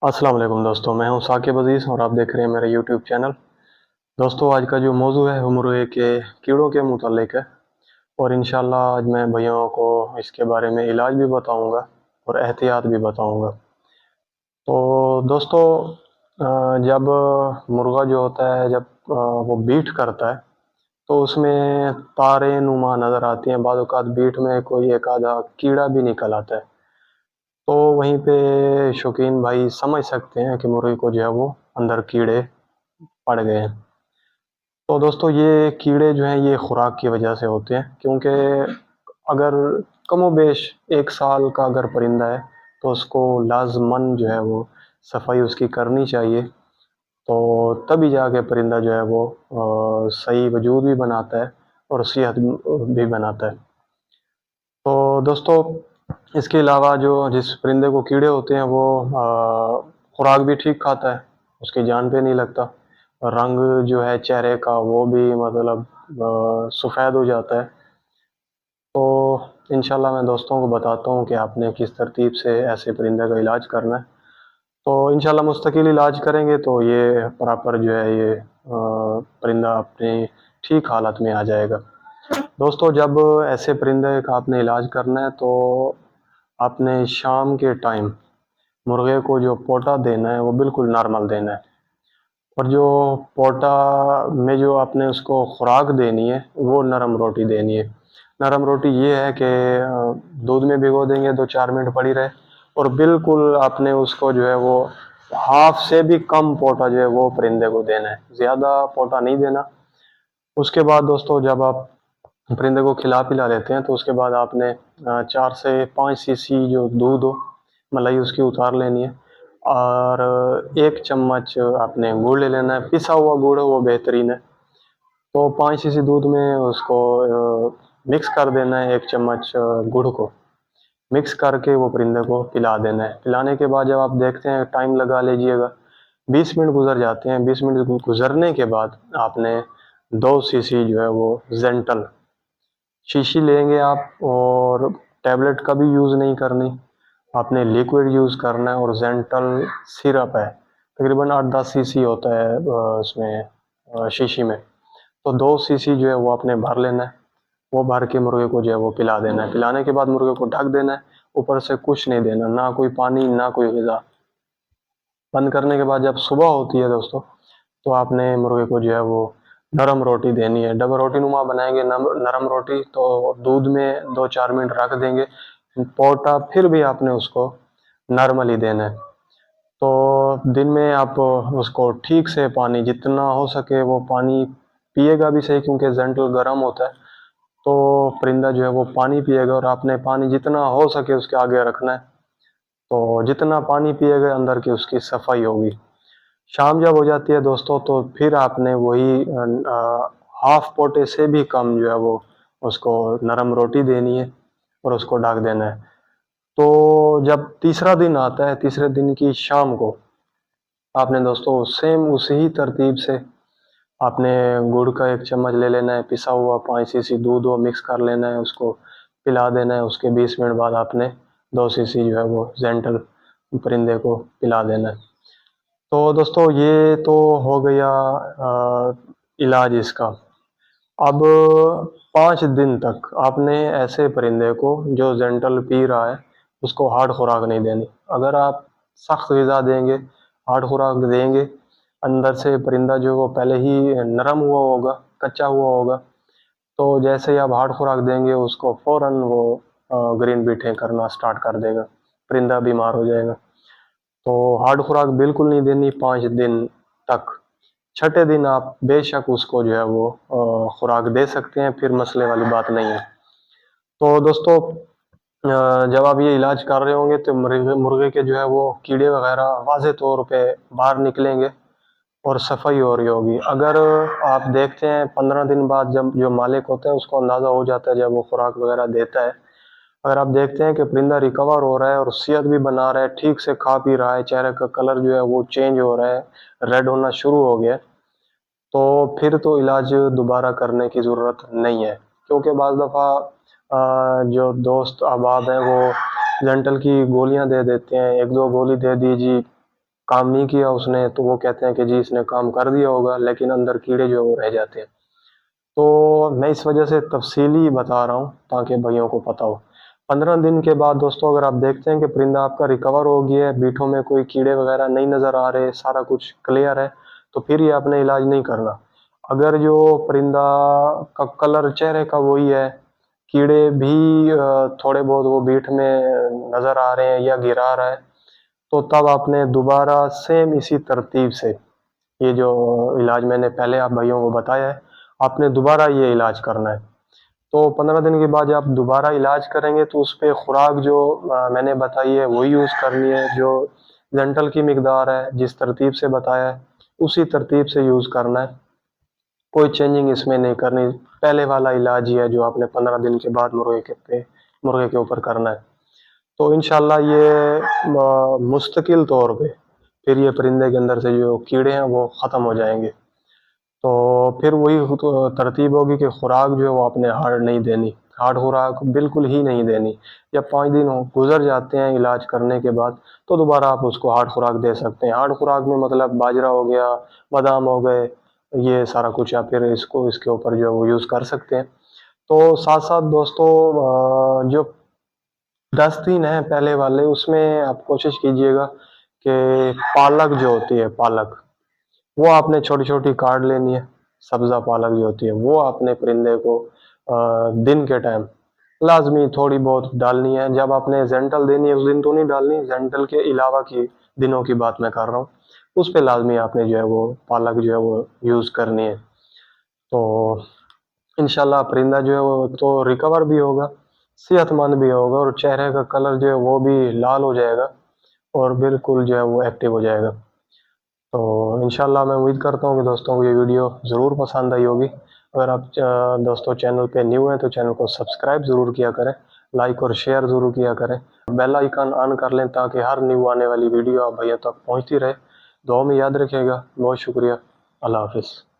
अस्सलाम वालेकुम दोस्तों, मैं हूं साकिब अज़ीज़ और आप देख रहे हैं मेरा यूट्यूब चैनल। दोस्तों, आज का जो मौजू है वो मुर्गे के कीड़ों के मुतालिक है और इंशाल्लाह आज मैं भैयाओं को इसके बारे में इलाज भी बताऊंगा और एहतियात भी बताऊंगा। तो दोस्तों, जब मुर्गा जो होता है जब वो बीट करता है तो उसमें तारे नुमा नज़र आती हैं। बाद औक़ात बीट में कोई एक आधा कीड़ा भी निकल आता है। तो वहीं पे शौकीन भाई समझ सकते हैं कि मुर्गे को जो है वो अंदर कीड़े पड़ गए हैं। तो दोस्तों, ये कीड़े जो हैं ये खुराक की वजह से होते हैं, क्योंकि अगर कमोबेश 1 साल का अगर परिंदा है तो उसको लाजमन जो है वो सफाई उसकी करनी चाहिए। तो तभी जाके परिंदा जो है वो सही वजूद भी बनाता है और सेहत भी बनाता है। तो दोस्तों, इसके अलावा जो जिस परिंदे को कीड़े होते हैं वो खुराक भी ठीक खाता है, उसकी जान पे नहीं लगता। रंग जो है चेहरे का वो भी मतलब सफ़ेद हो जाता है। तो इंशाल्लाह मैं दोस्तों को बताता हूँ कि आपने किस तरतीब से ऐसे परिंदे का इलाज करना है। तो इंशाल्लाह मुस्तकिल इलाज करेंगे तो ये प्रॉपर जो है ये परिंदा अपनी ठीक हालत में आ जाएगा। दोस्तों, जब ऐसे परिंदे का आपने इलाज करना है तो आपने शाम के टाइम मुर्गे को जो पोटा देना है वो बिल्कुल नॉर्मल देना है, और जो पोटा में जो आपने उसको खुराक देनी है वो नरम रोटी देनी है। नरम रोटी ये है कि दूध में भिगो देंगे, 2-4 मिनट पड़ी रहे, और बिल्कुल आपने उसको जो है वो हाफ से भी कम पोटा जो है वो परिंदे को देना है, ज़्यादा पोटा नहीं देना। उसके बाद दोस्तों, जब आप परिंदे को खिला पिला लेते हैं तो उसके बाद आपने 4 से 5 सीसी जो दूध हो मलाई उसकी उतार लेनी है, और 1 चम्मच आपने गुड़ ले लेना है। पिसा हुआ गुड़ है वो बेहतरीन है। तो 5 सीसी दूध में उसको मिक्स कर देना है, 1 चम्मच गुड़ को मिक्स करके वो परिंदे को पिला देना है। पिलाने के बाद जब आप देखते हैं, टाइम लगा लीजिएगा, 20 मिनट गुजर जाते हैं। 20 मिनट गुजरने के बाद आपने 2 सीसी जो है वो जेंटल शीशी लेंगे आप, और टैबलेट का भी यूज़ नहीं करनी, आपने लिक्विड यूज़ करना है। और जेंटल सिरप है, तकरीबन 8-10 सीसी होता है उसमें शीशी में। तो 2 सीसी जो है वो आपने भर लेना है, वो भर के मुर्गे को जो है वो पिला देना है। पिलाने के बाद मुर्गे को ढक देना है, ऊपर से कुछ नहीं देना, ना कोई पानी ना कोई ग़िज़ा। बंद करने के बाद जब सुबह होती है दोस्तों, तो आपने मुर्गे को जो है वो नरम रोटी देनी है। डबल रोटी नुमा बनाएंगे नरम रोटी, तो दूध में 2-4 मिनट रख देंगे। पोटा फिर भी आपने उसको नॉर्मली देना है। तो दिन में आप उसको ठीक से पानी जितना हो सके वो पानी पिएगा भी सही, क्योंकि जेंटल गर्म होता है। तो परिंदा जो है वो पानी पिएगा, और आपने पानी जितना हो सके उसके आगे रखना है। तो जितना पानी पिएगा अंदर की उसकी सफाई होगी। शाम जब हो जाती है दोस्तों, तो फिर आपने वही हाफ पोटे से भी कम जो है वो उसको नरम रोटी देनी है और उसको ढक देना है। तो जब तीसरा दिन आता है, तीसरे दिन की शाम को आपने दोस्तों सेम उसी ही तरतीब से आपने गुड़ का 1 चम्मच ले लेना है, पिसा हुआ 5 सीसी दूध वो मिक्स कर लेना है, उसको पिला देना है। उसके 20 मिनट बाद आपने 2 सीसी जो है वो जेंटल परिंदे को पिला देना है। तो दोस्तों, ये तो हो गया इलाज इसका। अब 5 दिन तक आपने ऐसे परिंदे को जो जेंटल पी रहा है उसको हार्ड खुराक नहीं देनी। अगर आप सख्त ग़िज़ा देंगे, हार्ड खुराक देंगे, अंदर से परिंदा जो वो पहले ही नरम हुआ होगा, कच्चा हुआ होगा, तो जैसे ही आप हार्ड खुराक देंगे उसको फ़ौरन वो ग्रीन बीटें करना स्टार्ट कर देगा, परिंदा बीमार हो जाएगा। तो हार्ड खुराक बिल्कुल नहीं देनी 5 दिन तक। छठे दिन आप बेशक उसको जो है वो खुराक दे सकते हैं, फिर मसले वाली बात नहीं है। तो दोस्तों, जब आप ये इलाज कर रहे होंगे तो मुर्गे के जो है वो कीड़े वगैरह वाज़े तौर पे बाहर निकलेंगे और सफाई हो रही होगी। अगर आप देखते हैं 15 दिन बाद जब जो मालिक होता है उसको अंदाज़ा हो जाता है, जब वो खुराक वगैरह देता है, अगर आप देखते हैं कि परिंदा रिकवर हो रहा है और सेहत भी बना रहा है, ठीक से खा पी रहा है, चेहरे का कलर जो है वो चेंज हो रहा है, रेड होना शुरू हो गया है, तो फिर तो इलाज दोबारा करने की ज़रूरत नहीं है। क्योंकि बाज़ दफ़ा जो दोस्त अहबाब हैं वो जेंटल की गोलियां दे देते हैं, 1-2 गोली दे दी जी, काम नहीं किया उसने, तो वो कहते हैं कि जी इसने काम कर दिया होगा, लेकिन अंदर कीड़े जो है वो रह जाते हैं। तो मैं इस वजह से तफसीली बता रहा हूँ ताकि भाइयों को पता हो। 15 दिन के बाद दोस्तों अगर आप देखते हैं कि परिंदा आपका रिकवर हो गया है, बीठों में कोई कीड़े वगैरह नहीं नज़र आ रहे, सारा कुछ क्लियर है, तो फिर ये आपने इलाज नहीं करना। अगर जो परिंदा का कलर चेहरे का वही है, कीड़े भी थोड़े बहुत वो बीठ में नज़र आ रहे हैं या गिरा रहा है, तो तब आपने दोबारा सेम इसी तरतीब से ये जो इलाज मैंने पहले आप भाइयों को बताया है, आपने दोबारा ये इलाज करना है। तो 15 दिन के बाद आप दोबारा इलाज करेंगे तो उस पे खुराक जो मैंने बताई है वही यूज़ करनी है, जो जेंटल की मिकदार है जिस तरतीब से बताया है उसी तरतीब से यूज़ करना है, कोई चेंजिंग इसमें नहीं करनी। पहले वाला इलाज ही है जो आपने 15 दिन के बाद मुर्गे के ऊपर करना है। तो इंशाल्लाह ये मुस्तकिल तौर पे फिर ये परिंदे के अंदर से जो कीड़े हैं वो ख़त्म हो जाएंगे। तो फिर वही तो तरतीब होगी कि खुराक जो है वो आपने हार्ड नहीं देनी, हार्ड खुराक बिल्कुल ही नहीं देनी। जब 5 दिन गुजर जाते हैं इलाज करने के बाद, तो दोबारा आप उसको हार्ड खुराक दे सकते हैं। हार्ड खुराक में मतलब बाजरा हो गया, बादाम हो गए, ये सारा कुछ आप फिर इसको इसके ऊपर जो है वो यूज़ कर सकते हैं। तो साथ साथ दोस्तों जो 10 दिन है पहले वाले, उसमें आप कोशिश कीजिएगा कि पालक जो होती है, पालक वो आपने छोटी छोटी काट लेनी है। सब्जा पालक जो होती है वो आपने परिंदे को दिन के टाइम लाजमी थोड़ी बहुत डालनी है। जब आपने जेंटल देनी है उस दिन तो नहीं डालनी, जेंटल के अलावा की दिनों की बात मैं कर रहा हूँ, उस पे लाजमी आपने जो है वो पालक जो है वो यूज़ करनी है। तो इंशाल्लाह परिंदा जो है वो तो रिकवर भी होगा, सेहतमंद भी होगा, और चेहरे का कलर जो है वो भी लाल हो जाएगा और बिल्कुल जो है वो एक्टिव हो जाएगा। तो इंशाल्लाह मैं उम्मीद करता हूँ कि दोस्तों को ये वीडियो ज़रूर पसंद आई होगी। अगर आप दोस्तों चैनल पे न्यू हैं तो चैनल को सब्सक्राइब ज़रूर किया करें, लाइक और शेयर ज़रूर किया करें, बेल आइकन ऑन कर लें ताकि हर न्यू आने वाली वीडियो आप भैया तक पहुँचती रहे। दुआ में याद रखिएगा। बहुत शुक्रिया। अल्लाह हाफिज़।